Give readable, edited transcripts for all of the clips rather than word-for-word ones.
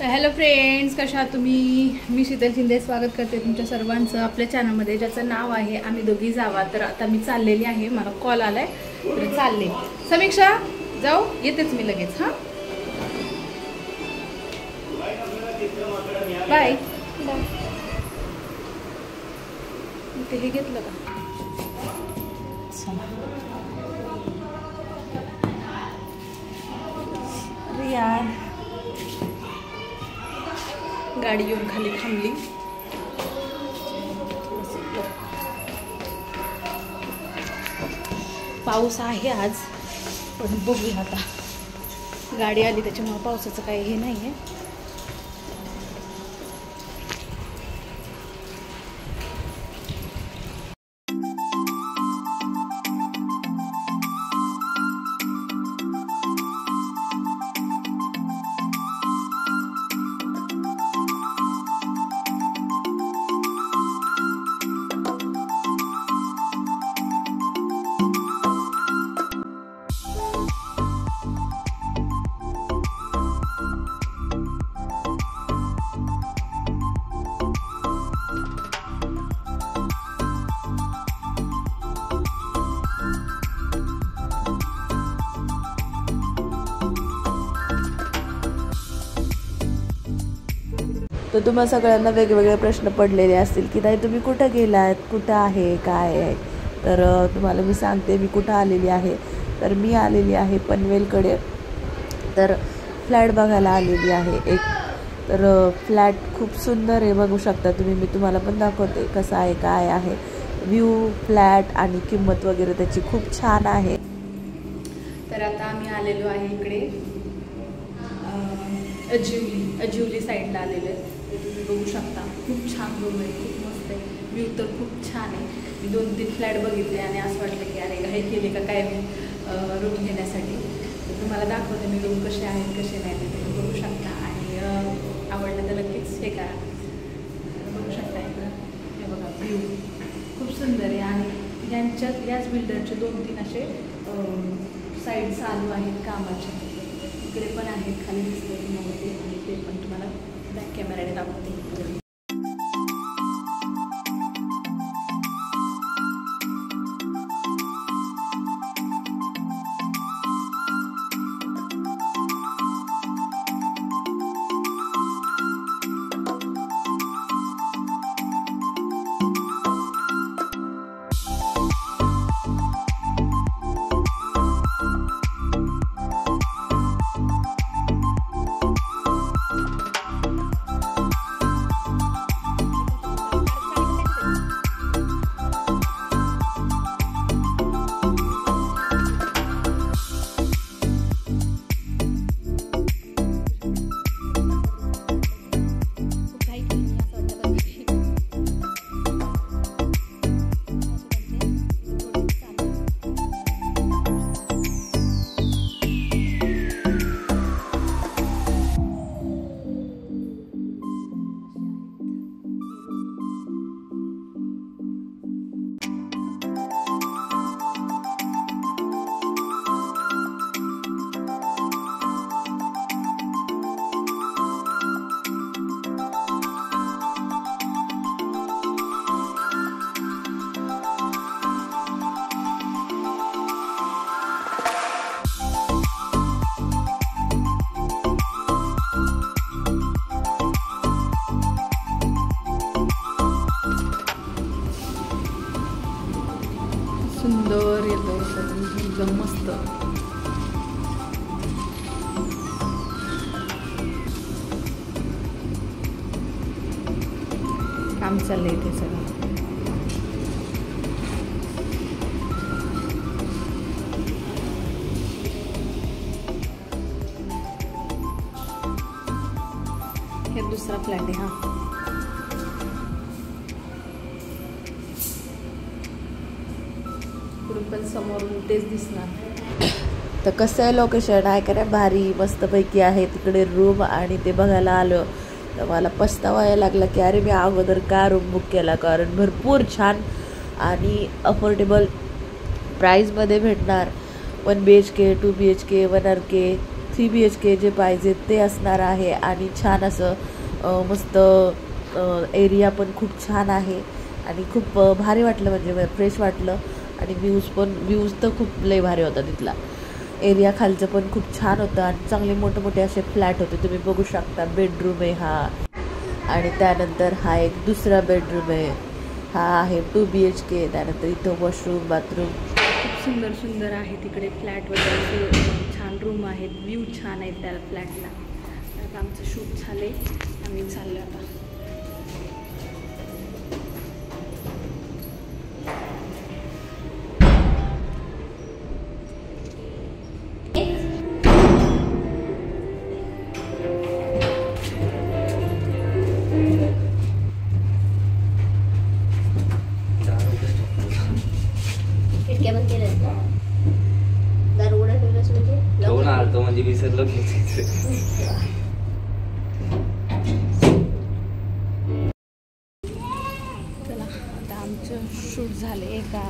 Hello friends, कशा आहात तुम्ही? मी शीतल शिंदे स्वागत करते तुमच्या सर्वांचं आपल्या चॅनलमध्ये, ज्याचं नाव आहे आम्ही दोघी जावा. तर आता मी चाललेली आहे, मला कॉल आलाय तर चालले. समीक्षा जाऊ, येतेच मी लगेच. हां बाय. ते हे घेतलं का? अरे यार, गाडी येऊन खाली थांबली. पाऊस आहे आज, पण बघूया आता. गाडी आली त्याच्यामुळे पावसाचं काही हे नाही आहे. तर तुम्हा सगळ्यांना वेगवेगळे प्रश्न पडलेले असतील की ताई तुम्ही कुठं गेलात, कुठं आहे, काय आहे. तर तुम्हाला मी सांगते मी कुठं आलेली आहे. तर मी आलेली आहे पनवेलकडे. तर फ्लॅट बघायला आलेली आहे एक. तर फ्लॅट खूप सुंदर आहे, बघू शकता तुम्ही. मी तुम्हाला पण दाखवते कसं आहे, काय आहे. व्ह्यू, फ्लॅट आणि किंमत वगैरे त्याची खूप छान आहे. तर आता आम्ही आलेलो आहे इकडे अजिवली साईडला आलेलो आहे. तुम्ही बघू शकता, खूप छान रूम आहे, खूप मस्त आहे. व्ह्यू तर खूप छान आहे. मी 2-3 फ्लॅट बघितले आणि असं वाटलं की अरे घाई केले का काय मी रूम घेण्यासाठी. तर तुम्हाला दाखवते मी रूम कसे आहेत कसे नाही ते तुम्ही बघू शकता. आणि आवडलं तर नक्कीच हे करा. बघू शकता इकडं हे बघा, व्ह्यू खूप सुंदर आहे. आणि याच बिल्डरचे 2-3 असे साईड चालू आहेत कामाचे. इकडे पण आहेत, खाली दिसते तुम्हाला ते, आणि ते पण तुम्हाला बॅक कॅमेराने दाखवते. सुंदर येतो एकदम मस्त. काम चाललंय इथे सगळं. हे दुसरा फ्लॅट आहे. हा पण समोरून तेच दिसणार. तर कसं आहे लोकेशन आहे का भारी मस्तपैकी आहे. तिकडे रूम आणि ते बघायला आलं तर मला पस्तावा यायला लागला की अरे मी अगोदर का रूम बुक केला. कारण भरपूर छान आणि अफोर्डेबल प्राईजमध्ये भेटणार. 1 BHK 2 BHK 1 RK 3 BHK जे पाहिजे ते असणार आहे आणि छान असं मस्त एरिया पण खूप छान आहे आणि खूप भारी वाटलं, म्हणजे फ्रेश वाटलं आणि व्ह्यूज तर खूप लय भारी होता तिथला. एरिया खालचं पण खूप छान होतं आणि चांगले मोठे असे फ्लॅट होते, तुम्ही बघू शकता. बेडरूम आहे हा आणि त्यानंतर हा एक दुसरा बेडरूम आहे, हा आहे 2 BHK. त्यानंतर इथं वॉशरूम, बाथरूम खूप सुंदर आहे तिकडे. फ्लॅट वगैरे छान रूम आहेत, व्ह्यू छान आहेत त्या फ्लॅटला. आता आमचं शूट झाले, आम्ही चाललो आता. म्हणजे विसरलो चला आता आमचं शूट झाले एका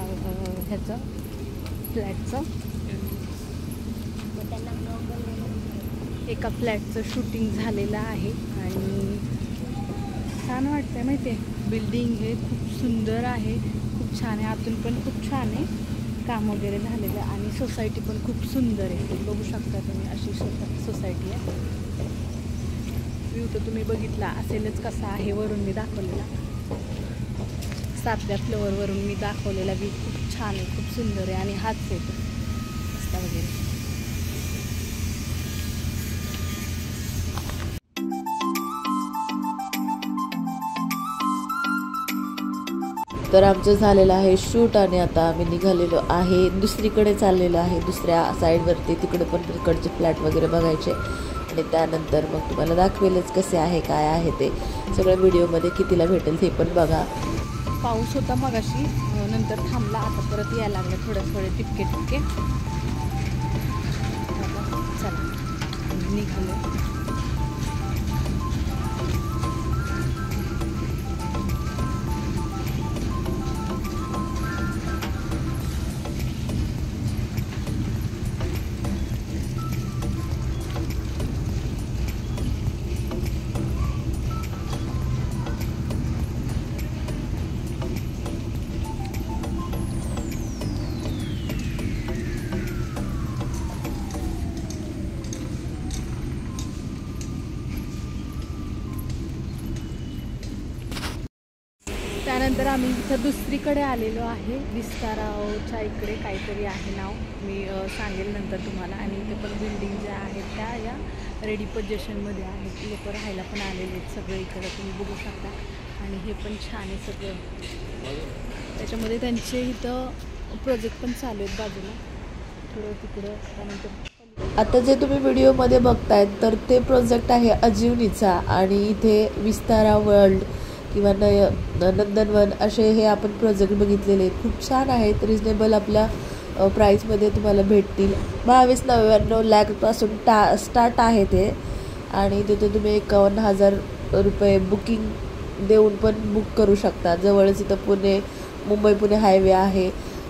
ह्याचं फ्लॅटचं. एका फ्लॅटचं शूटिंग झालेलं आहे आणि छान वाटतंय माहिती आहे. बिल्डिंग हे खूप सुंदर आहे, खूप छान आहे, आतून पण खूप छान आहे, काम वगैरे झालेलं आणि सोसायटी पण खूप सुंदर आहे. बघू शकता तुम्ही, अशी सोसायटी आहे. व्ह्यू तर तुम्ही बघितला असेलच कसा आहे, वरून मी दाखवलेला 7व्या फ्लोअरवरून मी दाखवलेला व्ह्यू खूप छान आहे, खूप सुंदर आहे आणि हाच आहे रस्ता वगैरे. तर आमचं झालेलं आहे शूट आणि आता आम्ही निघालेलो आहे, दुसरीकडे चाललेलो आहे, दुसऱ्या साईडवरती. तिकडे पण तिकडचे फ्लॅट वगैरे बघायचे आणि त्यानंतर मग तुम्हाला दाखवेलच कसे आहे, काय आहे ते सगळं व्हिडिओमध्ये. कितीला भेटेल ते पण बघा. पाऊस होता मगाशी, नंतर थांबला, आता परत यायला लागलं थोडे टिपके. चला निघालो. त्यानंतर आम्ही इथं दुसरीकडे आलेलो आहे, विस्ताराच्या इकडे काहीतरी आहे नाव, मी सांगेल नंतर तुम्हाला. आणि इथे पण बिल्डिंग ज्या आहेत त्या या रेडी पोझिशनमध्ये आहेत, लोक राहायला पण आलेले आहेत सगळे इकडे, तुम्ही बघू शकता. आणि हे पण छान आहे सगळं, त्याच्यामध्ये त्यांचे इथं प्रोजेक्ट पण चालू आहेत बाजूला थोडं तिकडं. त्यानंतर आता जे तुम्ही व्हिडिओमध्ये बघतायत तर ते प्रोजेक्ट आहे अजिवनीचा आणि इथे विस्तारा वर्ल्ड किंवा नंदनवन असे हे आपण प्रोजेक्ट बघितलेले आहेत. खूप छान आहेत, रिजनेबल आपल्या प्राईसमध्ये तुम्हाला भेटतील. 22-99 लाखपासून स्टार्ट आहे ते आणि तिथे तुम्ही 51,000 रुपये बुकिंग देऊन पण बुक करू शकता. जवळच इथं मुंबई पुणे हायवे आहे,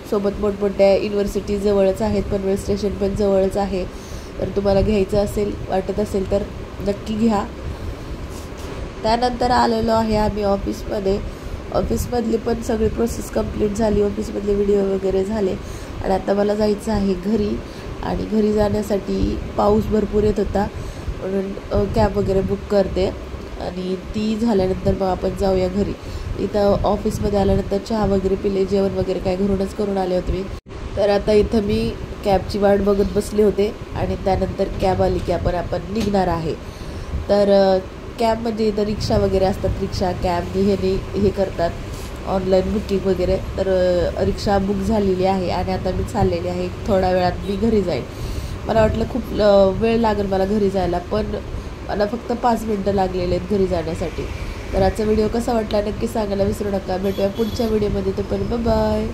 सोबत मोठमोठ्या युनिव्हर्सिटी जवळच आहेत, पनवेल स्टेशन पण जवळच आहे. तर तुम्हाला घ्यायचं असेल, वाटत असेल तर नक्की घ्या. त्यानंतर आलेलो आहे आम्ही ऑफिसमधली पण सगळी प्रोसेस कंप्लीट झाली, ऑफिसमधले व्हिडिओ वगैरे झाले आणि आता मला जायचं आहे घरी. आणि घरी जाण्यासाठी पाऊस भरपूर येत होता म्हणून कॅब वगैरे बुक करते आणि ती झाल्यानंतर मग आपण जाऊया घरी. इथं ऑफिसमध्ये आल्यानंतर चहा वगैरे पिले, जेवण वगैरे काय घरूनच करून आले होते मी. तर आता इथं मी कॅबची वाट बघत बसले होते आणि त्यानंतर कॅब आली की आपण निघणार आहे. तर कॅब म्हणजे इथं रिक्षा वगैरे असतात, रिक्षा कॅब हे करतात ऑनलाईन बुकिंग वगैरे. तर रिक्षा बुक झालेली आहे आणि आता मी चाललेली आहे, थोड्या वेळात मी घरी जाईन. मला वाटलं खूप वेळ लागेल मला घरी जायला, पण मला फक्त 5 मिनटं लागलेले आहेत घरी जाण्यासाठी. तर आजचा व्हिडिओ कसा वाटला नक्की सांगायला विसरू नका. भेटूया पुढच्या व्हिडिओमध्ये, तोपर्यंत बाय.